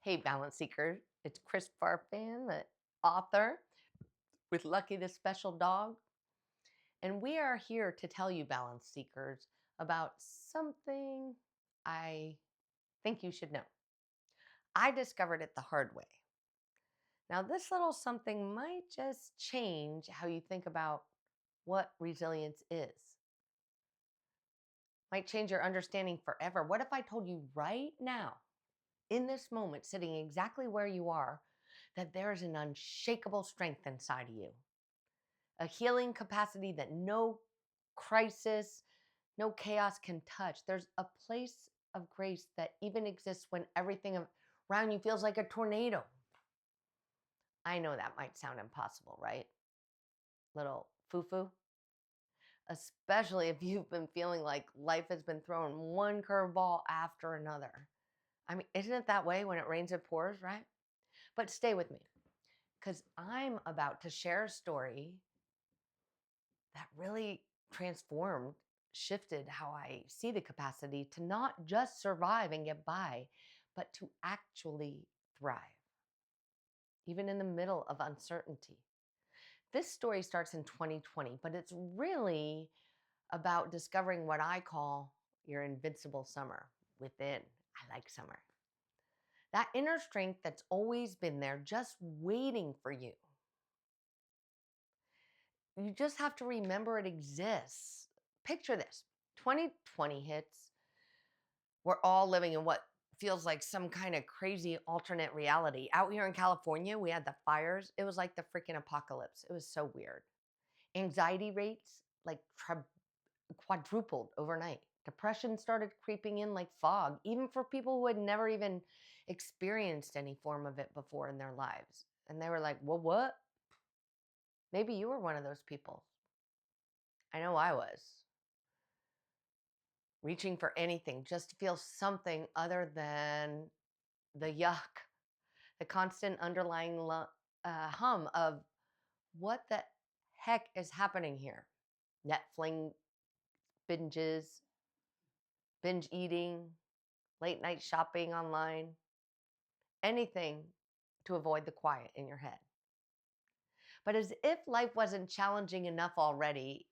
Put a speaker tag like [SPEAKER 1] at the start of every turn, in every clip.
[SPEAKER 1] Hey, Balance Seekers. It's Chris Farfan, the author with Lucky the Special Dog. And we are here to tell you, Balance Seekers, about something I think you should know. I discovered it the hard way. Now, this little something might just change how you think about what resilience is. Might change your understanding forever. What if I told you right now, in this moment, sitting exactly where you are, that there's an unshakable strength inside of you? A healing capacity that no crisis, no chaos can touch. There's a place of grace that even exists when everything around you feels like a tornado. I know that might sound impossible, right? Little foo foo. Especially if you've been feeling like life has been throwing one curveball after another. I mean, isn't it that way when it rains, it pours, right? But stay with me because I'm about to share a story that really transformed, shifted how I see the capacity to not just survive and get by, but to actually thrive, even in the middle of uncertainty. This story starts in 2020, but it's really about discovering what I call your invincible summer within. I like summer. That inner strength that's always been there, just waiting for you. You just have to remember it exists. Picture this: 2020 hits. We're all living in what feels like some kind of crazy alternate reality. Out here in California, we had the fires. It was like the freaking apocalypse. It was so weird. Anxiety rates like quadrupled overnight. Depression started creeping in like fog, even for people who had never even experienced any form of it before in their lives. And they were like, well, what? Maybe you were one of those people. I know I was. Reaching for anything just to feel something other than the yuck, the constant underlying hum of what the heck is happening here. Netflix binges, binge eating, late night shopping online, anything to avoid the quiet in your head. But as if life wasn't challenging enough already,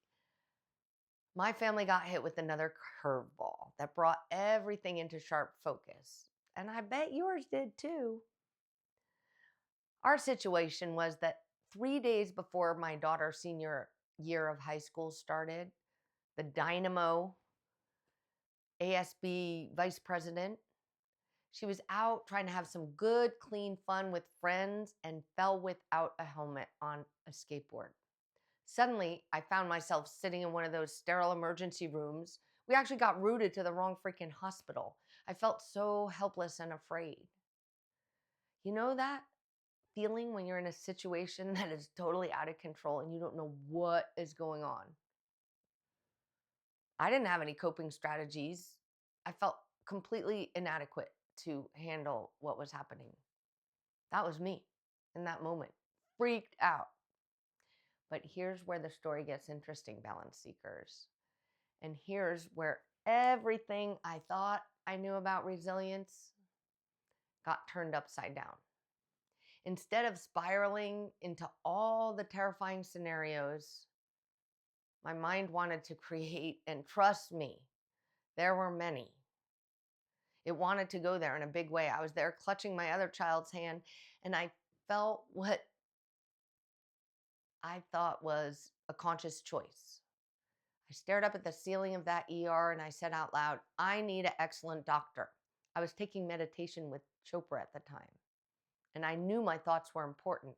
[SPEAKER 1] my family got hit with another curveball that brought everything into sharp focus. And I bet yours did too. Our situation was that 3 days before my daughter's senior year of high school started, the Dynamo ASB vice president, she was out trying to have some good, clean fun with friends and fell without a helmet on a skateboard. Suddenly, I found myself sitting in one of those sterile emergency rooms. We actually got routed to the wrong freaking hospital. I felt so helpless and afraid. You know that feeling when you're in a situation that is totally out of control and you don't know what is going on? I didn't have any coping strategies. I felt completely inadequate to handle what was happening. That was me in that moment, freaked out. But here's where the story gets interesting, balance seekers. And here's where everything I thought I knew about resilience got turned upside down. Instead of spiraling into all the terrifying scenarios, my mind wanted to create, and trust me, there were many. It wanted to go there in a big way. I was there clutching my other child's hand, and I felt what I thought was a conscious choice. I stared up at the ceiling of that ER and I said out loud, I need an excellent doctor. I was taking meditation with Chopra at the time, and I knew my thoughts were important.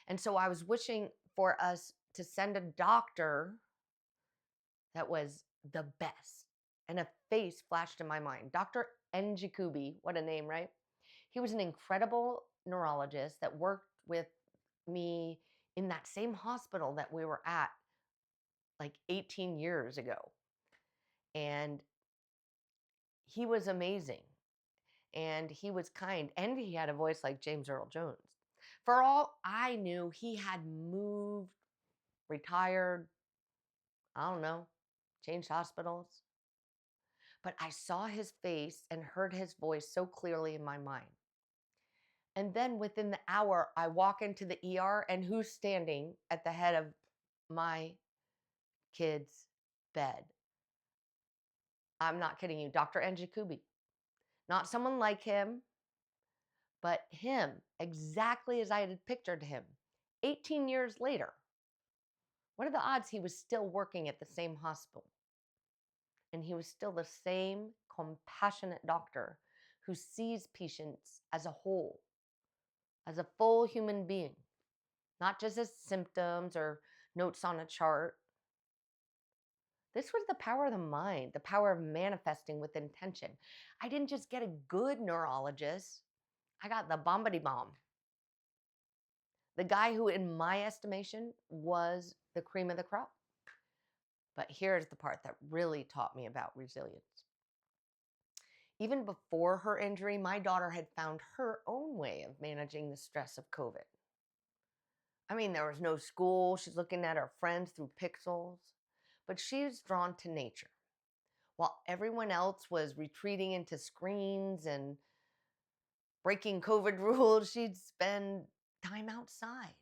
[SPEAKER 1] And so I was wishing for us to send a doctor that was the best. And a face flashed in my mind. Dr. Njakubi, what a name, right? He was an incredible neurologist that worked with me in that same hospital that we were at like 18 years ago. And he was amazing. And he was kind. And he had a voice like James Earl Jones. For all I knew, he had moved, retired, I don't know, changed hospitals. But I saw his face and heard his voice so clearly in my mind. And then within the hour, I walk into the ER, and who's standing at the head of my kid's bed? I'm not kidding you, Dr. Njakubi. Not someone like him, but him, exactly as I had pictured him. 18 years later, what are the odds he was still working at the same hospital? And he was still the same compassionate doctor who sees patients as a whole, as a full human being, not just as symptoms or notes on a chart. This was the power of the mind, the power of manifesting with intention. I didn't just get a good neurologist, I got the bombity bomb. The guy who, in my estimation, was the cream of the crop. But here's the part that really taught me about resilience. Even before her injury, my daughter had found her own way of managing the stress of COVID. I mean, there was no school. She's looking at her friends through pixels, but she's drawn to nature. While everyone else was retreating into screens and breaking COVID rules, she'd spend time outside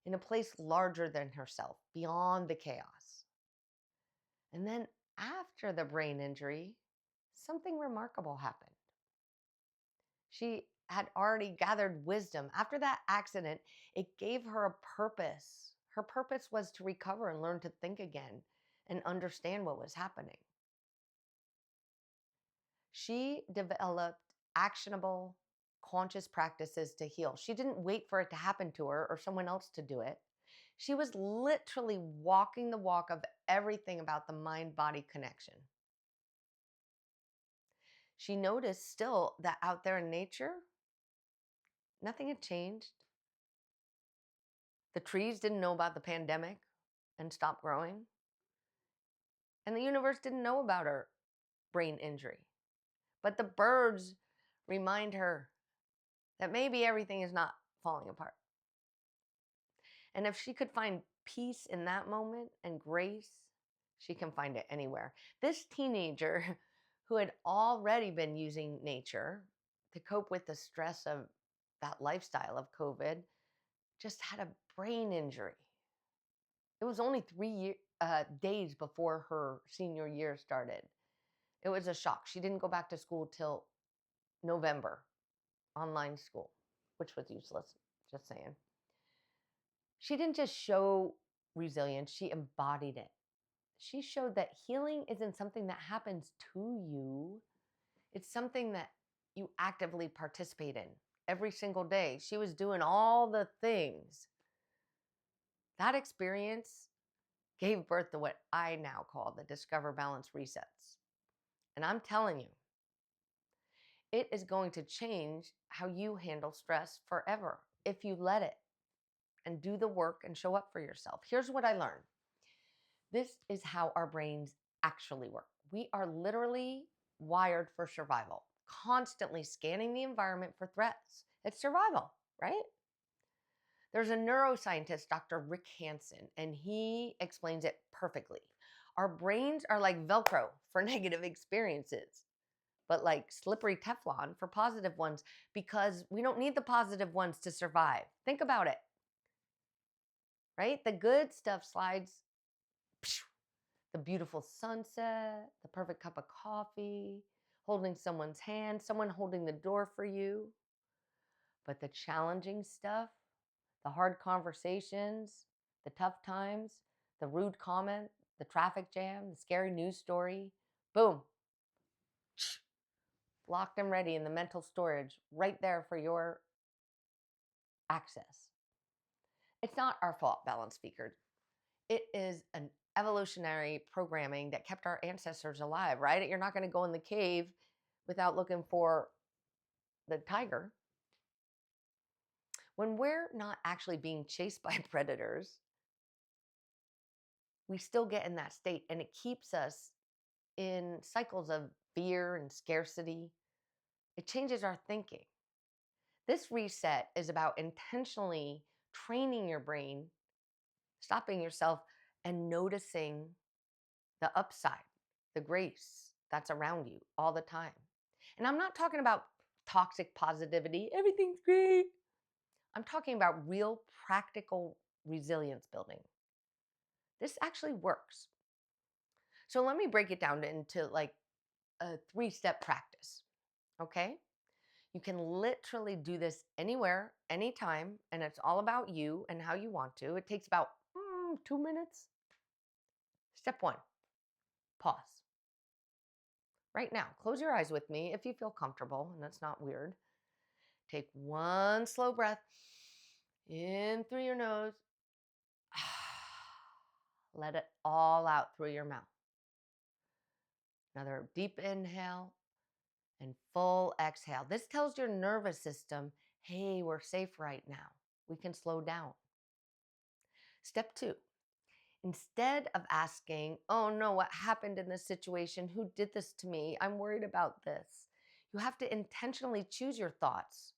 [SPEAKER 1] in a place larger than herself, beyond the chaos. And then after the brain injury, something remarkable happened. She had already gathered wisdom. After that accident, it gave her a purpose. Her purpose was to recover and learn to think again and understand what was happening. She developed actionable, conscious practices to heal. She didn't wait for it to happen to her or someone else to do it. She was literally walking the walk of everything about the mind-body connection. She noticed still that out there in nature, nothing had changed. The trees didn't know about the pandemic and stopped growing. And the universe didn't know about her brain injury. But the birds remind her that maybe everything is not falling apart. And if she could find peace in that moment and grace, she can find it anywhere. This teenager who had already been using nature to cope with the stress of that lifestyle of COVID just had a brain injury. It was only 3 days before her senior year started. It was a shock. She didn't go back to school till November, online school, which was useless, just saying. She didn't just show resilience, she embodied it. She showed that healing isn't something that happens to you, it's something that you actively participate in every single day. She was doing all the things. That experience gave birth to what I now call the Discover Balance Resets. And I'm telling you, it is going to change how you handle stress forever if you let it and do the work and show up for yourself. Here's what I learned. This is how our brains actually work. We are literally wired for survival, constantly scanning the environment for threats. It's survival, right? There's a neuroscientist, Dr. Rick Hansen, and he explains it perfectly. Our brains are like Velcro for negative experiences, but like slippery Teflon for positive ones, because we don't need the positive ones to survive. Think about it, right? The good stuff slides, the beautiful sunset, the perfect cup of coffee, holding someone's hand, someone holding the door for you. But the challenging stuff, the hard conversations, the tough times, the rude comment, the traffic jam, the scary news story, boom, locked and ready in the mental storage right there for your access. It's not our fault, balance speakers. It is an evolutionary programming that kept our ancestors alive, right? You're not going to go in the cave without looking for the tiger. When we're not actually being chased by predators, we still get in that state, and it keeps us in cycles of fear and scarcity. It changes our thinking. This reset is about intentionally training your brain, stopping yourself, and noticing the upside, the grace that's around you all the time. And I'm not talking about toxic positivity, everything's great. I'm talking about real practical resilience building. This actually works. So let me break it down into like a 3-step practice. Okay? You can literally do this anywhere, anytime, and it's all about you and how you want to. It takes about 2 minutes. Step 1, pause. Right now, close your eyes with me if you feel comfortable and that's not weird. Take one slow breath in through your nose. Let it all out through your mouth. Another deep inhale and full exhale. This tells your nervous system, hey, we're safe right now. We can slow down. Step 2, instead of asking, oh no, what happened in this situation? Who did this to me? I'm worried about this. You have to intentionally choose your thoughts.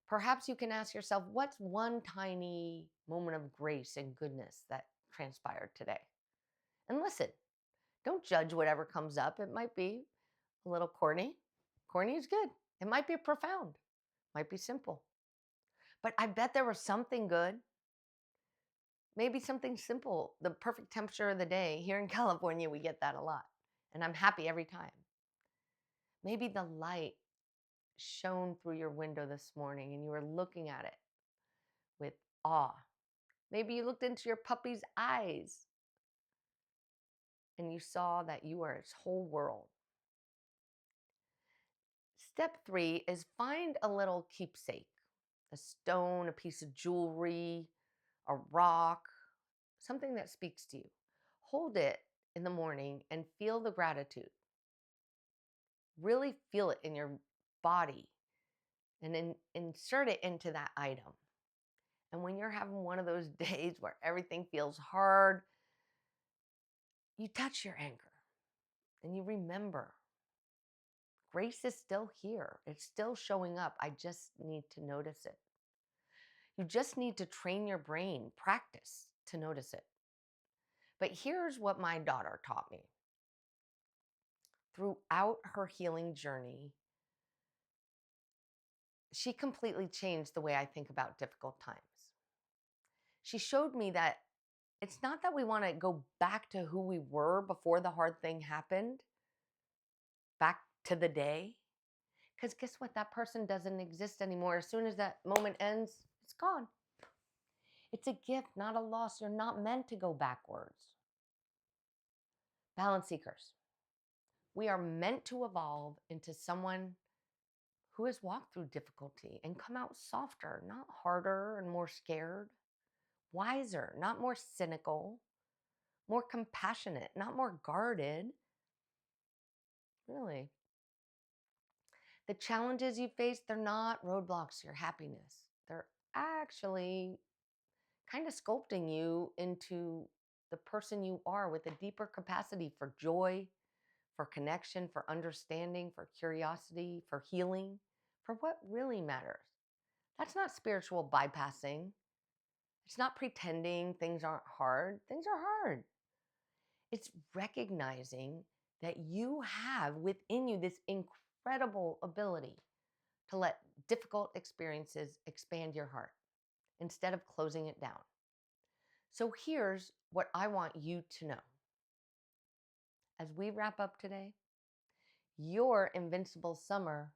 [SPEAKER 1] Perhaps you can ask yourself, what's one tiny moment of grace and goodness that transpired today? And listen, don't judge whatever comes up. It might be a little corny. Corny is good. It might be profound. Might be simple. But I bet there was something good. Maybe something simple, the perfect temperature of the day. Here in California, we get that a lot. And I'm happy every time. Maybe the light shone through your window this morning and you were looking at it with awe. Maybe you looked into your puppy's eyes and you saw that you are its whole world. Step 3 is find a little keepsake, a stone, a piece of jewelry, a rock, something that speaks to you. Hold it in the morning and feel the gratitude. Really feel it in your body and then insert it into that item. And when you're having one of those days where everything feels hard, you touch your anchor and you remember grace is still here. It's still showing up. I just need to notice it. You just need to train your brain, practice to notice it. But here's what my daughter taught me. Throughout her healing journey, she completely changed the way I think about difficult times. She showed me that it's not that we want to go back to who we were before the hard thing happened, back to the day. Because guess what? That person doesn't exist anymore. As soon as that moment ends, it's gone. It's a gift, not a loss. You're not meant to go backwards. Balance seekers. We are meant to evolve into someone who has walked through difficulty and come out softer, not harder and more scared, wiser, not more cynical, more compassionate, not more guarded. Really. The challenges you face, they're not roadblocks to your happiness. They're actually kind of sculpting you into the person you are with a deeper capacity for joy, for connection, for understanding, for curiosity, for healing, for what really matters. That's not spiritual bypassing. It's not pretending things aren't hard. Things are hard. It's recognizing that you have within you this incredible ability to let difficult experiences expand your heart instead of closing it down. So here's what I want you to know. As we wrap up today, your invincible summer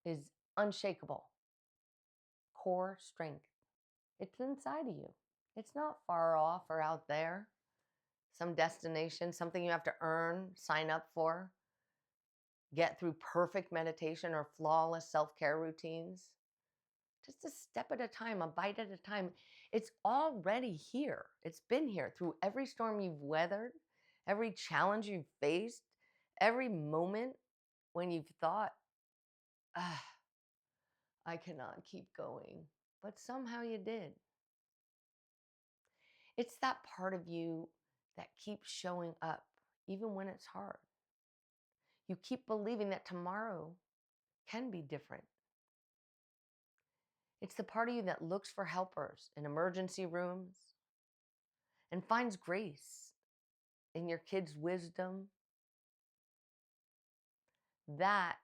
[SPEAKER 1] is unshakable. Core strength. It's inside of you. It's not far off or out there. Some destination, something you have to earn, sign up for, get through perfect meditation or flawless self-care routines. Just a step at a time, a bite at a time. It's already here. It's been here through every storm you've weathered, every challenge you've faced, every moment when you've thought, I cannot keep going. But somehow you did. It's that part of you that keeps showing up, even when it's hard. You keep believing that tomorrow can be different. It's the part of you that looks for helpers in emergency rooms and finds grace in your kids' wisdom. That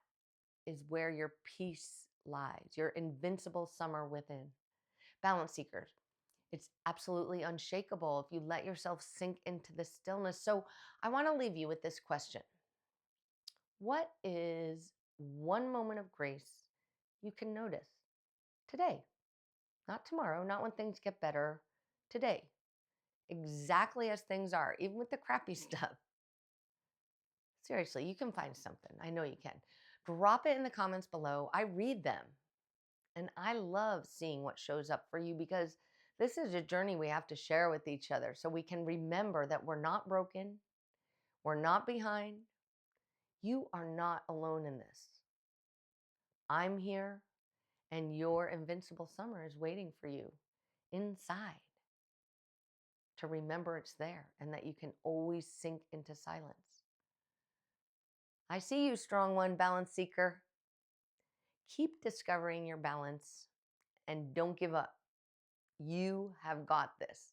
[SPEAKER 1] is where your peace lies, your invincible summer within. Balance seekers, it's absolutely unshakable if you let yourself sink into the stillness. So I want to leave you with this question. What is one moment of grace you can notice today? Not tomorrow, not when things get better, today. Exactly as things are, even with the crappy stuff. Seriously, you can find something. I know you can. Drop it in the comments below. I read them. And I love seeing what shows up for you because this is a journey we have to share with each other so we can remember that we're not broken, we're not behind. You are not alone in this. I'm here, and your invincible summer is waiting for you inside to remember it's there and that you can always sink into silence. I see you, strong one, balance seeker. Keep discovering your balance and don't give up. You have got this.